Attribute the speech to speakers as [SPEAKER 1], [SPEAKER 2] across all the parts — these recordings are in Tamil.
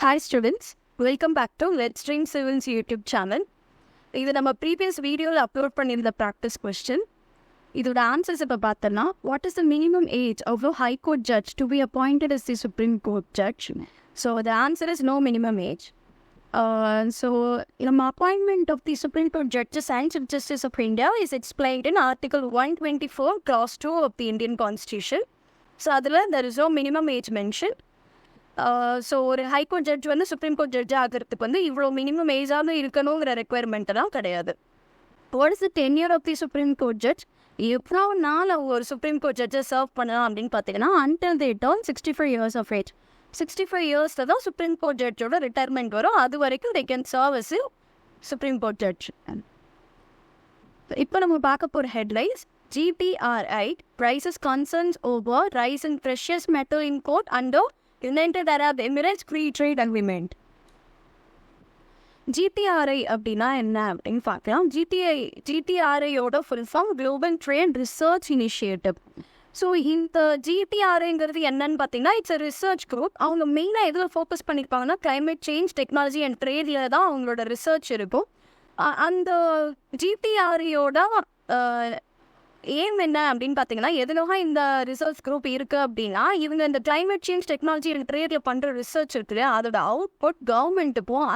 [SPEAKER 1] Hi students, welcome back to Let's Dream Civils YouTube channel. இது நம்ம ப்ரீவியஸ் வீடியோவில் அப்லோட் பண்ணியிருந்த ப்ராக்டிஸ் கொஸ்டின். இதோட ஆன்சர்ஸ் இப்போ பார்த்தோன்னா, what is the minimum age of a high court judge to be appointed as the supreme court judge? So the answer is no minimum age. So நம்ம appointment of the Supreme Court Judges and Chief Justice of India is explained in Article 124 Clause 2 of the Indian Constitution. So அதில் there is no minimum age mentioned. So ஒரு ஹைகோர்ட் ஜட்ஜ் வந்து சுப்ரீம் கோர்ட் ஜட்ஜ் ஆகிறதுக்கு வந்து இவ்வளோ மினிமம் ஏஜாவது இருக்கணுங்கிற ரெக்குயர்மெண்ட்டெல்லாம் கிடையாது. What is the tenure of the supreme court judge? எவ்வளோ நாள் ஒரு சுப்ரீம் கோர்ட் ஜட்ஜை சர்வ் பண்ணலாம் அப்படின்னு பார்த்தீங்கன்னா, until they turn 65 years of age. 65 yearsல தான் சுப்ரீம் கோர்ட் ஜட்ஜோட ரிட்டையர்மெண்ட் வரும். அது வரைக்கும் they can serve as supreme court judge. இப்போ நம்ம பார்க்க போகிற headlines: GPRI raises concerns over rise in precious metal import under United Arab Emirates Free Trade Agreement. GPRI அப்படின்னா என்ன அப்படின்னு பார்க்கலாம். GPRIயோட full form global trade research initiative. So இந்த GPRIங்கிறது என்னன்னு பார்த்தீங்கன்னா, இட்ஸ் அ ரிசர்ச் குரூப். அவங்க மெயினாக எதில் ஃபோக்கஸ் பண்ணியிருப்பாங்கன்னா, கிளைமேட் சேஞ்ச், டெக்னாலஜி அண்ட் ட்ரேடில் தான் அவங்களோட ரிசர்ச் இருக்கும். அந்த GPRIயோட ஏம் என்ன அப்படின்னு பார்த்தீங்கன்னா, எதுனாக இந்த ரிசர்ச் குரூப் இருக்குது அப்படின்னா, இவங்க இந்த கிளைமேட் சேஞ்ச், டெக்னாலஜி அண்ட் ட்ரேடில் பண்ணுற ரிசர்ச் இருக்குது, அதோட அவுட்புட் கவர்மெண்ட்டுக்கும்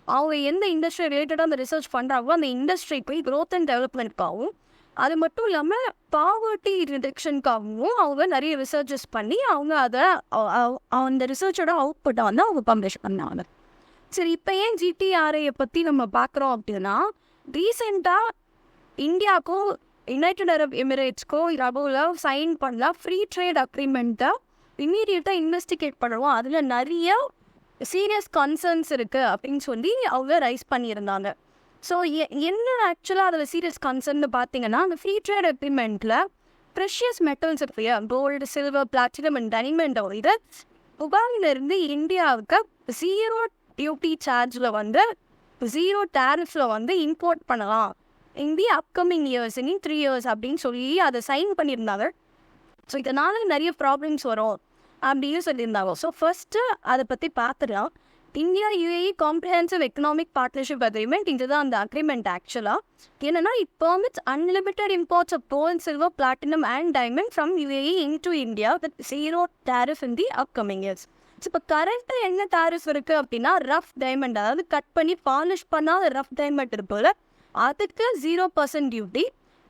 [SPEAKER 1] அவங்க எந்த இண்டஸ்ட்ரி ரிலேட்டடாக அந்த ரிசர்ச் பண்ணுறாங்களோ அந்த இண்டஸ்ட்ரிக்கு க்ரோத் அண்ட் டெவலப்மெண்ட்காகவும், அது மட்டும் இல்லாமல் பாவர்ட்டி ரிடக்ஷனுக்காகவும் அவங்க நிறைய ரிசர்ச்சஸ் பண்ணி அவங்க அதை அந்த ரிசர்ச்சோட அவுட்புட்டை வந்து அவங்க பப்ளிஷ் பண்ணாங்க. சரி, இப்போ ஏன் GPRIயை பற்றி நம்ம பார்க்குறோம் அப்படின்னா, ரீசெண்டாக இந்தியாவுக்கும் யுனைடெட் அரப் எமிரேட்ஸ்க்கோ நடுவில் சைன் பண்ணலாம் ஃப்ரீ ட்ரேட் அக்ரிமெண்ட்டை இம்மீடியட்டாக இன்வெஸ்டிகேட் பண்ணுவோம், அதில் நிறைய சீரியஸ் கன்சர்ன்ஸ் இருக்குது அப்படின்னு சொல்லி அவங்க ரைஸ் பண்ணியிருந்தாங்க. ஸோ என்ன ஆக்சுவலாக அதில் சீரியஸ் கன்சர்ன்னு பார்த்தீங்கன்னா, அந்த ஃப்ரீ ட்ரேட் அக்ரிமெண்ட்டில் ப்ரெஷியஸ் மெட்டல்ஸ் இருக்கு, gold, silver, platinum and diamond, இது துபாயிலிருந்து இந்தியாவுக்கு 0 டியூட்டி சார்ஜில் வந்து 0 டேரிஃபில் வந்து இம்போர்ட் பண்ணலாம் in the upcoming years, in 3 years அப்படின்னு சொல்லி அதை சைன் பண்ணியிருந்தாங்க. ஸோ இதனால் நிறைய ப்ராப்ளம்ஸ் வரும் அப்படின்னு சொல்லியிருந்தாங்க. ஸோ ஃபர்ஸ்ட்டு அதை பற்றி பார்த்துடலாம். India UAE comprehensive economic partnership agreement, இதுதான் அந்த அக்ரிமெண்ட் ஆக்சுவலாக. என்னென்னா, it permits unlimited imports of gold, silver, platinum and diamond from UAE into India with 0 tariff in the upcoming years. So இப்போ கரண்ட்டாக என்ன டாரிஃப் இருக்குது அப்படின்னா, ரஃப் டைமண்ட், அதாவது கட் பண்ணி பாலிஷ் பண்ணாத ரஃப் டைமண்ட் இருப்போல, அதுக்கு 0% டியூட்டி,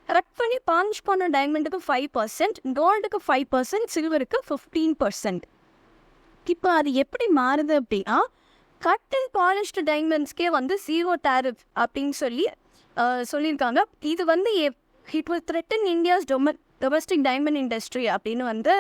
[SPEAKER 1] கட் பண்ணி பாலிஷ் பண்ண டைமண்டுக்கு 5%, கோல்டுக்கு 5%, சில்வருக்கு 15%. இப்போ அது எப்படி மாறுது அப்படின்னா, கட் அண்ட் பாலிஷ்டு டைமண்ட்ஸ்க்கே வந்து 0 tariff அப்படின்னு சொல்லியிருக்காங்க. இது வந்து it will threaten India's domestic diamond industry அப்படின்னு வந்து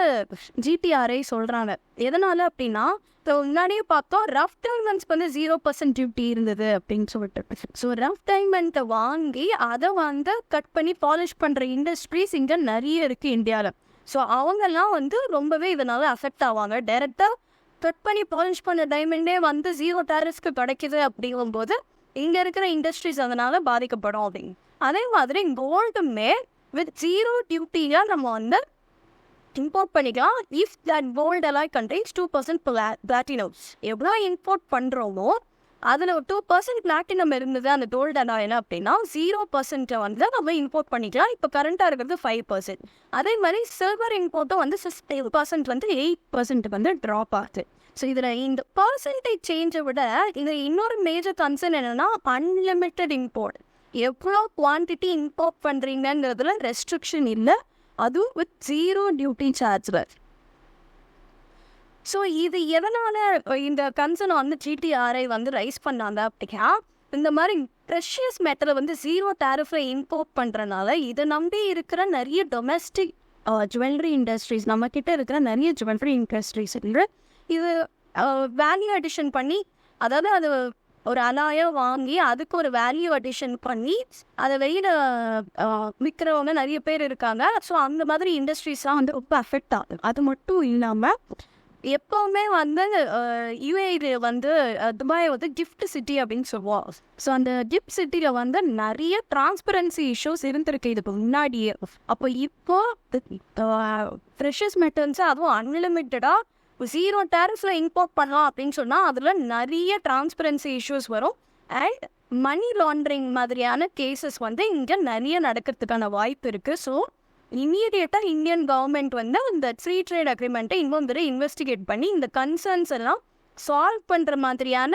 [SPEAKER 1] GPRI சொல்கிறாங்க. எதனால் அப்படின்னா, இப்போ முன்னாடியே பார்த்தோம், ரஃப் டைமண்ட்ஸ்க்கு வந்து 0% டியூட்டி இருந்தது அப்படின்னு சொல்லிட்டு. ஸோ ரஃப் டைமண்ட்டை வாங்கி அதை வந்து கட் பண்ணி பாலிஷ் பண்ணுற இண்டஸ்ட்ரீஸ் இங்கே நிறைய இருக்குது இந்தியாவில். ஸோ அவங்கெல்லாம் வந்து ரொம்பவே இதனால் அஃபெக்ட் ஆவாங்க. டைரெக்டாக கட் பண்ணி பாலிஷ் பண்ண டைமண்டே வந்து 0 tariffக்கு கிடைக்குது அப்படிங்கும்போது இங்கே இருக்கிற இண்டஸ்ட்ரீஸ் அதனால் பாதிக்கப்படும் அப்படின்னு. அதே மாதிரி கோல்டுமே வித் 0 டியூட்டியாக நம்ம வந்து இம்போர்ட் பண்ணிக்கலாம். If that gold alloy contains 2% platinum. எவ்வளோ இம்போர்ட் பண்ணுறோமோ அதில் 2% பிளாட்டினம் இருந்தது அந்த கோல்டு அலாயில் அப்படின்னா 0% வந்து நம்ம இம்போர்ட் பண்ணிக்கலாம். இப்போ கரண்ட்டாக இருக்கிறது 5%. அதே மாதிரி சில்வர் இம்போர்ட்டும் வந்து 6% வந்து 8% வந்து ட்ராப் ஆகுது. ஸோ இதில் இந்த பர்சன்டேஜ் சேஞ்சை விட இதில் இன்னொரு மேஜர் கன்சர்ன் என்னென்னா, அன்லிமிட்டட் இம்போர்ட். எவ்வளோ குவான்டிட்டி இம்போர்ட் பண்ணுறீங்கிறதுல ரெஸ்ட்ரிக்ஷன் இல்லை, அதுவும் வித் 0 டியூட்டி சார்ஜில். ஸோ இது எதனால் இந்த கன்சர்ன் வந்து GPRI வந்து ரைஸ் பண்ணாங்க அப்படின்னா, இந்த மாதிரி ப்ரெஷியஸ் மெட்டலை வந்து 0 tariffல இம்போர்ட் பண்ணுறனால இதை நம்பி இருக்கிற நிறைய டொமஸ்டிக் ஜுவல்லரி இண்டஸ்ட்ரீஸ், நம்மக்கிட்ட இருக்கிற நிறைய ஜுவல்லரி இண்டஸ்ட்ரீஸ் இது வேல்யூ அடிஷன் பண்ணி, அதாவது அது ஒரு அலாயாக வாங்கி அதுக்கு ஒரு வேல்யூ அடிஷன் பண்ணி அதை வெளியில் விற்கிறவங்க நிறைய பேர் இருக்காங்க. ஸோ அந்த மாதிரி இண்டஸ்ட்ரீஸ்லாம் வந்து ரொம்ப அஃபெக்ட் ஆகுது. அது மட்டும் இல்லாமல் எப்போவுமே வந்து UAE வந்து துபாய் வந்து கிஃப்ட் சிட்டி அப்படின்னு சொல்லுவோம். ஸோ அந்த கிஃப்ட் சிட்டியில் வந்து நிறைய டிரான்ஸ்பரன்சி இஷ்யூஸ் இருந்திருக்கு இதுக்கு முன்னாடியே. அப்போ இப்போ ப்ரெஷியஸ் மெட்டல்ஸை அதுவும் அன்லிமிட்டடாக 0 டேரிஃபில் இம்போர்ட் பண்ணலாம் அப்படின்னு சொன்னால் அதில் நிறைய டிரான்ஸ்பரன்சி இஷ்யூஸ் வரும். அண்ட் மணி லாண்ட்ரிங் மாதிரியான கேசஸ் வந்து இங்கே நிறைய நடக்கிறதுக்கான வாய்ப்பு இருக்குது. ஸோ இம்மீடியட்டாக இந்தியன் கவர்மெண்ட் வந்து இந்த ஃப்ரீ ட்ரேட் அக்ரிமெண்ட்டை இன்னும் தடவை இன்வெஸ்டிகேட் பண்ணி இந்த கன்சர்ன்ஸ் எல்லாம் சால்வ் பண்ணுற மாதிரியான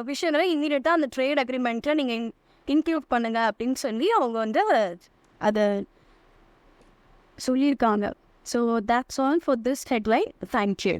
[SPEAKER 1] விஷயங்களை இம்மீடியட்டாக அந்த ட்ரேட் அக்ரிமெண்ட்டில் நீங்கள் இன்க்ளூட் பண்ணுங்க அப்படின்னு சொல்லி அவங்க வந்து அதை சொல்லியிருக்காங்க. So that's all for this headline. Thank you.